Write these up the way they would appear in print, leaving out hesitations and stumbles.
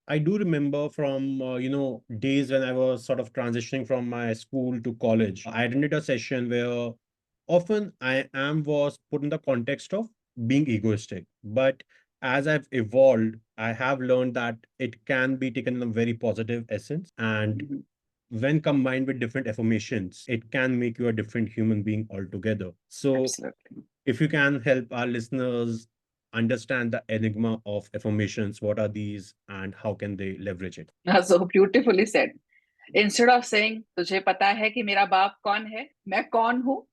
I do remember from days when I was sort of transitioning from my school to college. I attended a session where often I am was put in the context of being egoistic. But as I've evolved, I have learned that it can be taken in a very positive essence. And Mhm. when combined with different affirmations, it can make you a different human being altogether. So Absolutely. if you can help our listeners understand the enigma of affirmations, what are these and how can they leverage it? So beautifully said. Instead of saying, तुझे पता है कि मेरा बाप कौन है, मैं कौन हूँ,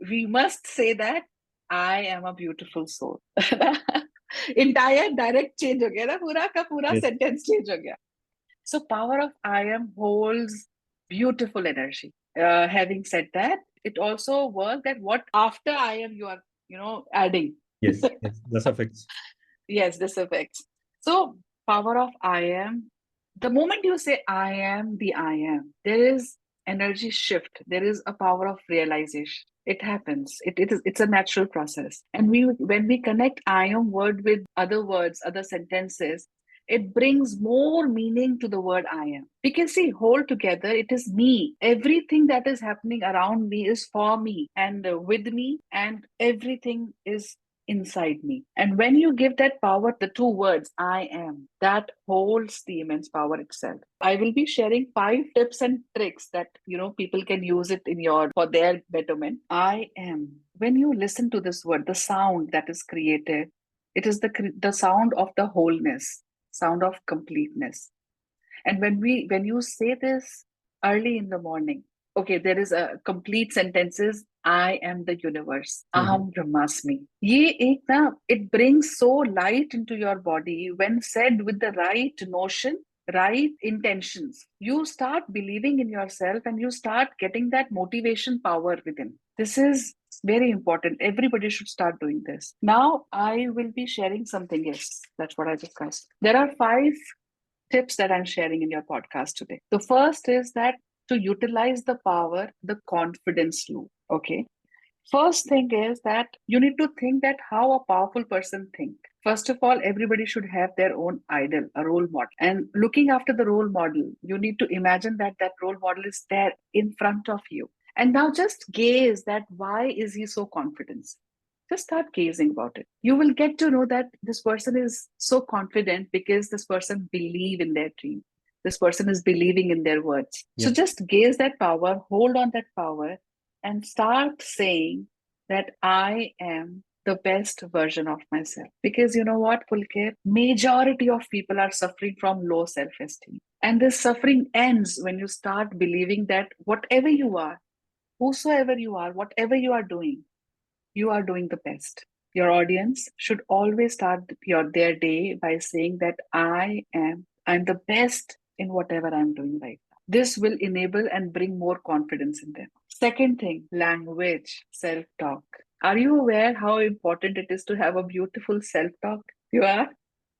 we must say that I am a beautiful soul. Entire direct change हो गया ना, पूरा का पूरा Yes. sentence change हो गया. So power of I am holds beautiful energy. Having said that, it also works that what after I am you are, adding. Yes, yes, the suffix. Yes, this affects. So power of I am. The moment you say I am the I am, there is energy shift. There is a power of realization. It happens. It's a natural process. And when we connect I am word with other words, other sentences, it brings more meaning to the word I am. We can see whole together. It is me. Everything that is happening around me is for me and with me, and everything is inside me. And when you give that power, the two words, I am, that holds the immense power itself. I will be sharing 5 tips and tricks that, people can use it for their betterment. I am. When you listen to this word, the sound that is created, it is the sound of the wholeness, sound of completeness. And when you say this early in the morning, okay, there is a complete sentences. I am the universe. Mhm. Aham Brahmasmi. Ye ek na, it brings so light into your body when said with the right notion, right intentions. You start believing in yourself and you start getting that motivation power within. This is very important. Everybody should start doing this. Now I will be sharing something. Yes, that's what I discussed. There are 5 tips that I'm sharing in your podcast today. The first is that to utilize the power, the confidence loop. Okay. First thing is that you need to think that how a powerful person think. First of all, everybody should have their own idol, a role model. And looking after the role model, you need to imagine that that role model is there in front of you. And now just gaze that why is he so confident? Just start gazing about it. You will get to know that this person is so confident because this person believe in their dream. This person is believing in their words. So Yeah. just gaze that power, hold on that power, and start saying that I am the best version of myself. Because you know what, Pulkit? Majority of people are suffering from low self-esteem. And this suffering ends when you start believing that whatever you are, whosoever you are, whatever you are doing the best. Your audience should always start their day by saying that I'm the best in whatever I'm doing right now. This will enable and bring more confidence in them. Second thing, language, self-talk. Are you aware how important it is to have a beautiful self-talk? You are?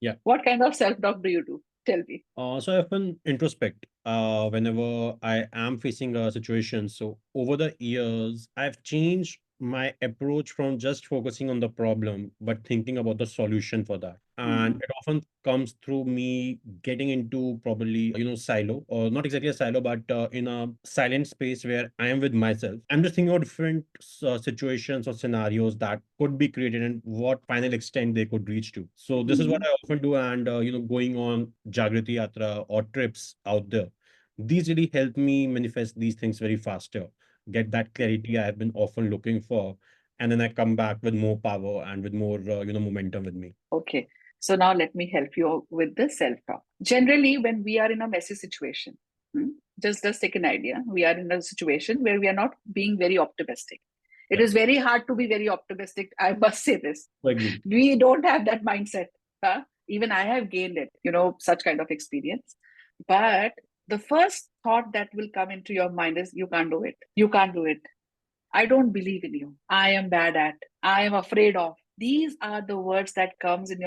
Yeah. What kind of self-talk do you do? Tell me. So I often introspect whenever I am facing a situation. So over the years, I've changed my approach from just focusing on the problem, but thinking about the solution for that. And Mhm. it often comes through me getting into probably, silo, or not exactly a silo, but in a silent space where I am with myself. I'm just thinking about different situations or scenarios that could be created and what final extent they could reach to. So this is what Mhm. I often do. And, going on Jagriti Yatra or trips out there, these really help me manifest these things very faster, get that clarity I have been often looking for. And then I come back with more power and with more, momentum with me. Okay. So now let me help you with the self-talk. Generally, when we are in a messy situation, hmm, just take an idea. We are in a situation where we are not being very optimistic. It Yeah, is very hard to be very optimistic. I must say this. agreed. We don't have that mindset. Huh? Even I have gained it, such kind of experience. But the first thought that will come into your mind is, you can't do it. You can't do it. I don't believe in you. I am bad at. I am afraid of. These are the words that comes in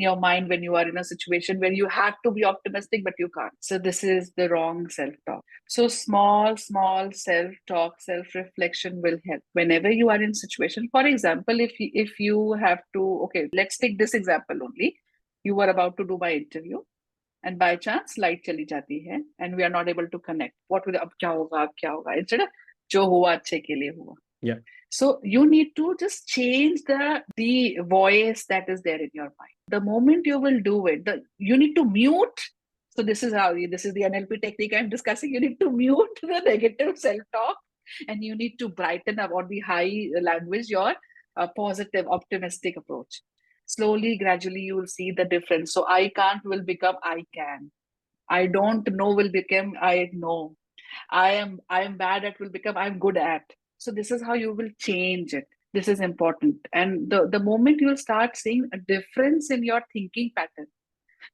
your mind when you are in a situation where you have to be optimistic but you can't. So this is the wrong self-talk. So small self-talk, self-reflection will help whenever you are in situation. For example, if you have to, okay, let's take this example only. You were about to do my interview and by chance light chali jati hai and we are not able to connect. What will ab kya hoga, ab kya hoga, instead of jo hua achhe ke liye hua. Yeah. So you need to just change the voice that is there in your mind. The moment you will do it, you need to mute. So this is the NLP technique I'm discussing. You need to mute the negative self-talk, and you need to brighten up on the high language your positive, optimistic approach. Slowly, gradually, you will see the difference. So I can't will become I can. I don't know will become I know. I am bad at will become I'm good at. So this is how you will change it. This is important. And the moment you will start seeing a difference in your thinking pattern.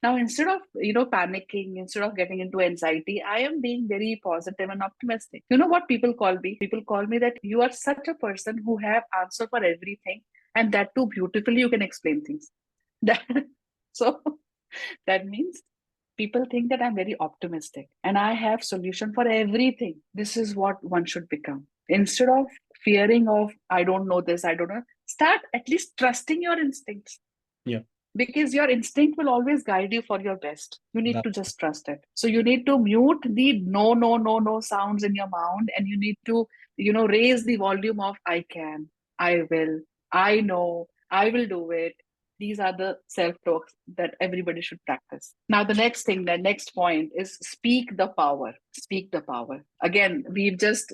Now, instead of panicking, instead of getting into anxiety, I am being very positive and optimistic. You know what people call me? People call me that you are such a person who have answer for everything, and that too beautifully you can explain things. That, so that means people think that I'm very optimistic and I have solution for everything. This is what one should become. Instead of fearing of I don't know this, I don't know, start at least trusting your instincts. Yeah. Because your instinct will always guide you for your best. You need That, to just trust it. So you need to mute the no, no, no, no sounds in your mouth, and you need to, raise the volume of I can, I will, I know, I will do it. These are the self talks that everybody should practice. Now, the next point is speak the power. Speak the power. Again, we've just,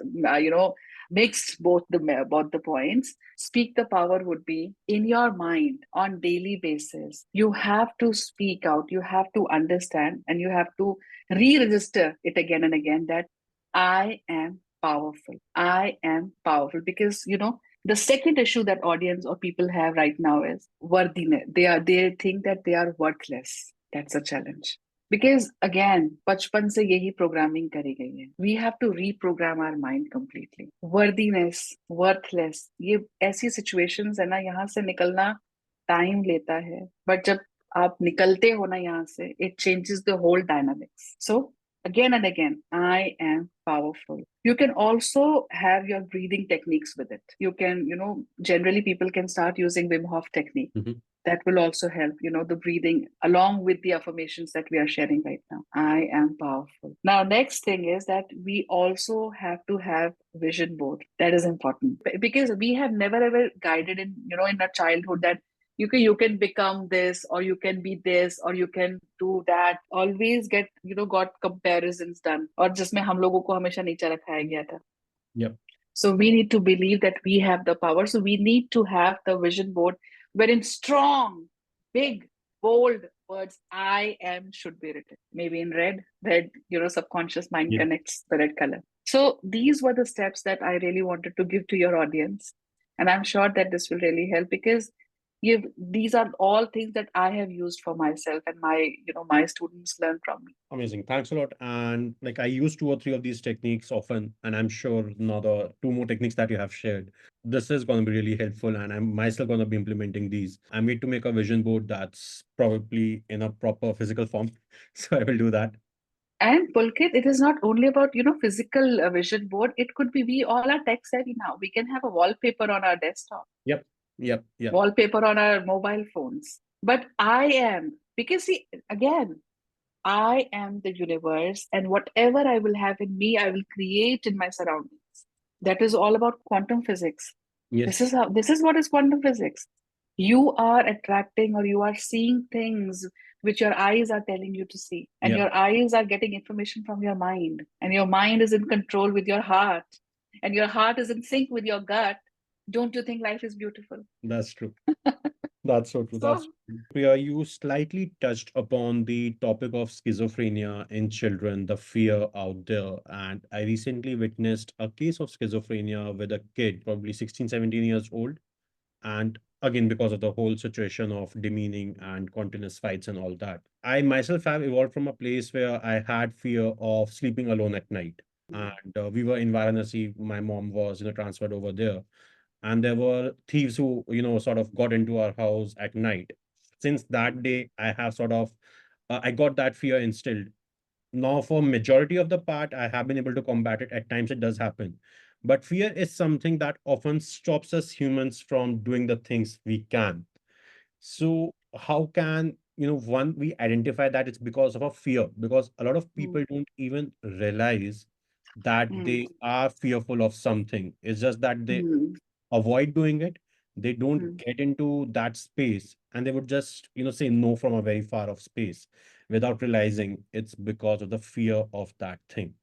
mixed both the points. Speak the power would be in your mind on daily basis. You have to speak out, you have to understand, and you have to re-register it again and again that I am powerful. I am powerful. Because the second issue that audience or people have right now is worthiness. They think that they are worthless. That's a challenge. Because again, बचपन से यही programming करी गई है. We have to reprogram our mind completely. Worthiness, worthless, ये ऐसी situations है ना, यहाँ से निकलना time लेता है. But जब आप निकलते हो ना यहाँ से, it changes the whole dynamics. So again and again, I am powerful. You can also have your breathing techniques with it. You can, generally people can start using Wim Hof technique. Mhm. That will also help, the breathing along with the affirmations that we are sharing right now. I am powerful. Now, next thing is that we also have to have vision board. That is important because we have never ever guided in our childhood that you can become this, or you can be this, or you can do that. Always get got comparisons done, और जिसमें हम लोगों को हमेशा नीचे रखाया गया था. Yep. So we need to believe that we have the power. So we need to have the vision board wherein strong, big, bold words I am should be written. Maybe in red. Red, subconscious mind Yeah. connects the red color. So these were the steps that I really wanted to give to your audience. And I'm sure that this will really help because these are all things that I have used for myself, and my students learn from me. Amazing. Thanks a lot. And like I use two or three of these techniques often, and I'm sure now the two more techniques that you have shared, this is going to be really helpful. And I'm myself going to be implementing these. I need to make a vision board that's probably in a proper physical form. So I will do that. And Pulkit, it is not only about physical vision board. It could be, we all are tech savvy now. We can have a wallpaper on our desktop, Yep. Yep. Yep. wallpaper on our mobile phones. But I am, because see, again, I am the universe, and whatever I will have in me, I will create in my surroundings. That is all about quantum physics. Yes. This is what is quantum physics. You are attracting, or you are seeing things which your eyes are telling you to see, and Yeah. your eyes are getting information from your mind, and your mind is in control with your heart, and your heart is in sync with your gut. Don't you think life is beautiful? That's true. That's so true. That's So true. Priya, you slightly touched upon the topic of schizophrenia in children, the fear out there. And I recently witnessed a case of schizophrenia with a kid, probably 16, 17 years old. And again, because of the whole situation of demeaning and continuous fights and all that, I myself have evolved from a place where I had fear of sleeping alone at night. And we were in Varanasi. My mom was, transferred over there, and there were thieves who sort of got into our house at night. Since that day I have sort of I got that fear instilled. Now for majority of the part I have been able to combat it. At times it does happen, but fear is something that often stops us humans from doing the things we can. So how can one, we identify that it's because of a fear, because a lot of mm, people don't even realize that mm, they are fearful of something. It's just that they mm, avoid doing it. They don't mm. get into that space, and they would just, say no from a very far off space without realizing it's because of the fear of that thing.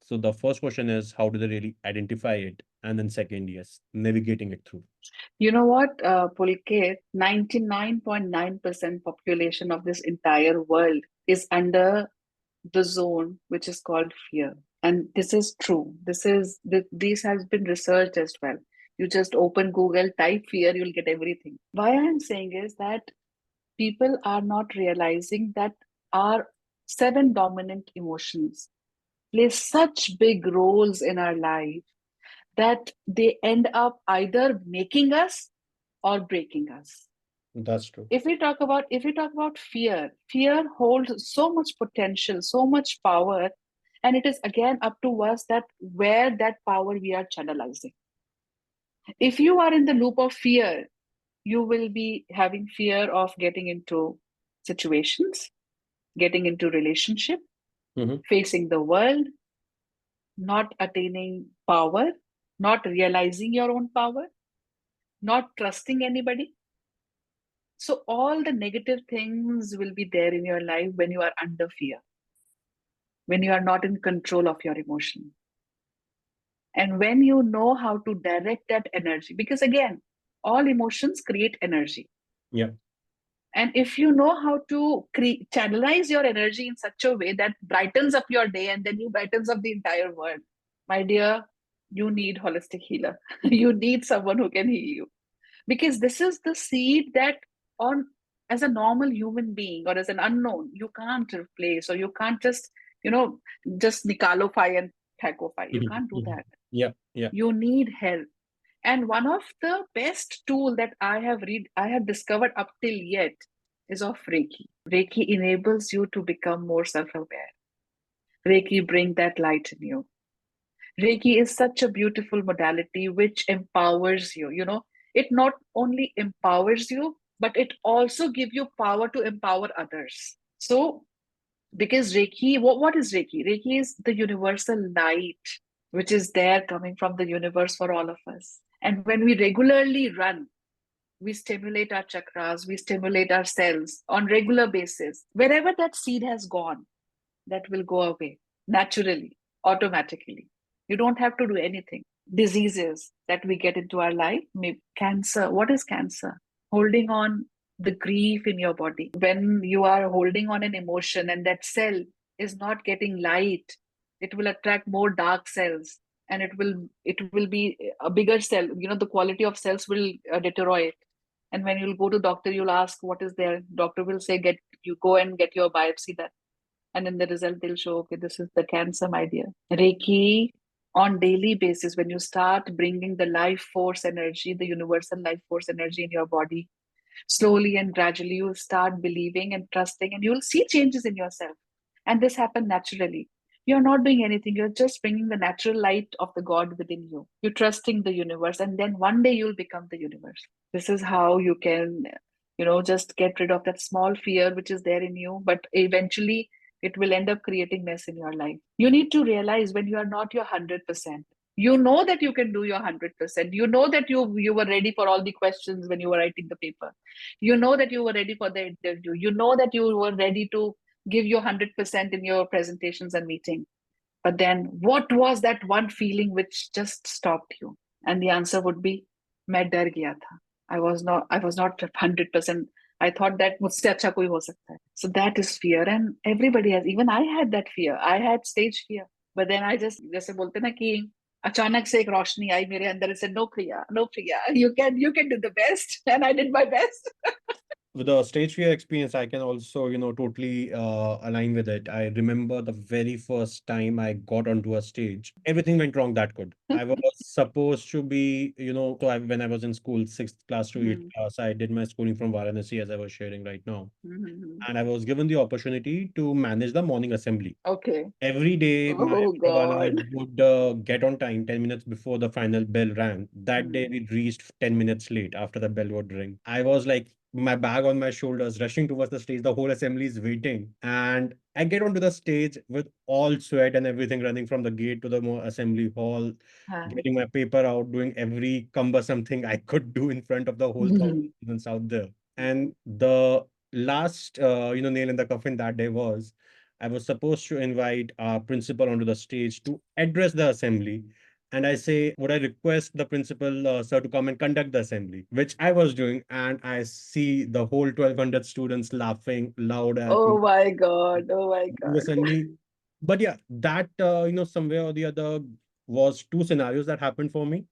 So the first question is, how do they really identify it? And then second, yes, navigating it through. You know what, Pulkit, 99.9% population of this entire world is under the zone which is called fear. And this is true. This has been researched as well. You just open Google, type fear, you'll get everything. Why I'm saying is that people are not realizing that our seven dominant emotions play such big roles in our life that they end up either making us or breaking us. That's true. If we talk about fear holds so much potential, so much power, and it is again up to us that where that power we are channelizing. If you are in the loop of fear, you will be having fear of getting into situations, getting into relationship, Hmm. facing the world, not attaining power, not realizing your own power, not trusting anybody. So all the negative things will be there in your life when you are under fear, when you are not in control of your emotion. And when you know how to direct that energy, because again, all emotions create energy. Yeah. And if you know how to channelize your energy in such a way that brightens up your day and then you brightens up the entire world, my dear, you need holistic healer. You need someone who can heal you. Because this is the seed that on as a normal human being or as an unknown, you can't replace, or you can't just, you know, just nikalo fire and thako fire. You Mhm, can't do mhm. that. Yeah, yeah, You need help. And one of the best tool that I have discovered up till yet is of Reiki. Reiki enables you to become more self-aware. Reiki bring that light in you. Reiki is such a beautiful modality which empowers you. You know, it not only empowers you, but it also gives you power to empower others. So, because Reiki, what is Reiki? Reiki is the universal light which is there coming from the universe for all of us. And when we regularly run, we stimulate our chakras, we stimulate our cells on regular basis. Wherever that seed has gone, that will go away naturally, automatically. You don't have to do anything. Diseases that we get into our life, maybe cancer. What is cancer? Holding on the grief in your body. When you are holding on an emotion and that cell is not getting light, it will attract more dark cells, and it will be a bigger cell. You know, the quality of cells will deteriorate. And when you'll go to doctor, you'll ask what is there. Doctor will say, get you go and get your biopsy done, and in the result they'll show, okay, this is the cancer, my dear. Reiki on daily basis, when you start bringing the life force energy, the universal life force energy in your body, slowly and gradually you start believing and trusting, and you'll see changes in yourself. And this happen naturally. You're not doing anything, you're just bringing the natural light of the god within you. You're trusting the universe, and then one day you'll become the universe. This is how you can, just get rid of that small fear which is there in you, but eventually it will end up creating mess in your life. You need to realize when you are not your 100%. You know that you can do your 100%. You know that you were ready for all the questions when you were writing the paper. You know that you were ready for the interview. You know that you were ready to give your 100% in your presentations and meeting. But then what was that one feeling which just stopped you? And the answer would be, मैं डर गया था. I was not 100%. I thought that मुझसे अच्छा कोई हो सकता है. So that is fear, and everybody has. Even I had that fear. I had stage fear. But then I just, जैसे बोलते ना कि अचानक से एक रोशनी आई मेरे अंदर and said, no Priya, no Priya, you can do the best. And I did my best. with the stage fear experience, I can also, totally align with it. I remember the very first time I got onto a stage, everything went wrong that could. I was supposed to be, when I was in school, sixth class to eighth Hmm. class, I did my schooling from Varanasi, as I was sharing right now. Hmm. And I was given the opportunity to manage the morning assembly. Okay. Every day, my Oh Wala God. would get on time 10 minutes before the final bell rang. That day, Hmm. we reached 10 minutes late after the bell would ring. I was like my bag on my shoulders, rushing towards the stage. The whole assembly is waiting. And I get onto the stage with all sweat and everything, running from the gate to the assembly hall, Uh, getting my paper out, doing every cumbersome thing I could do in front of the whole thousand students out there. And the last, nail in the coffin that day was I was supposed to invite our principal onto the stage to address the assembly. And I say, would I request the principal, sir, to come and conduct the assembly, which I was doing. And I see the whole 1,200 students laughing loud at oh me my God. Oh my God. suddenly. But yeah, that, somewhere or the other was two scenarios that happened for me.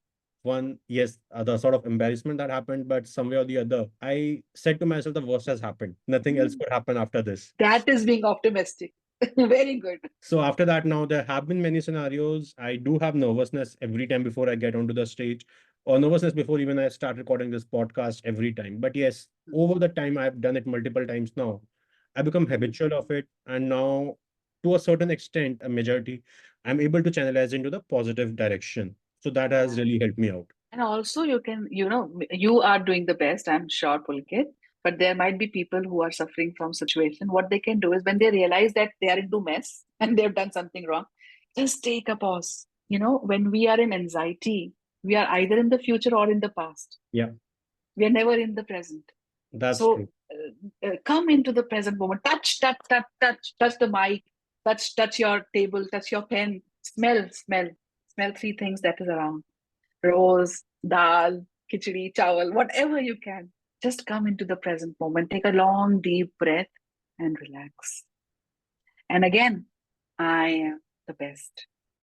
One, yes, the sort of embarrassment that happened, but somewhere or the other, I said to myself, the worst has happened. Nothing else could happen after this. That is being optimistic. Very good. So after that, now there have been many scenarios. I do have nervousness every time before I get onto the stage, or nervousness before even I start recording this podcast every time. But yes, over the time, I've done it multiple times now. I become habitual of it, and now, to a certain extent, a majority, I'm able to channelize into the positive direction. So that has Yeah. really helped me out. And also, you can, you are doing the best, I'm sure, Pulkit. But there might be people who are suffering from situation. What they can do is when they realize that they are into mess and they've done something wrong, just take a pause. When we are in anxiety, we are either in the future or in the past. Yeah, We are never in the present. that's So true. come into the present moment. Touch the mic. Touch your table. Touch your pen. Smell three things that is around: rose, dal, khichdi, chawal, whatever you can. Just come into the present moment. Take a long, deep breath and relax. And again, I am the best.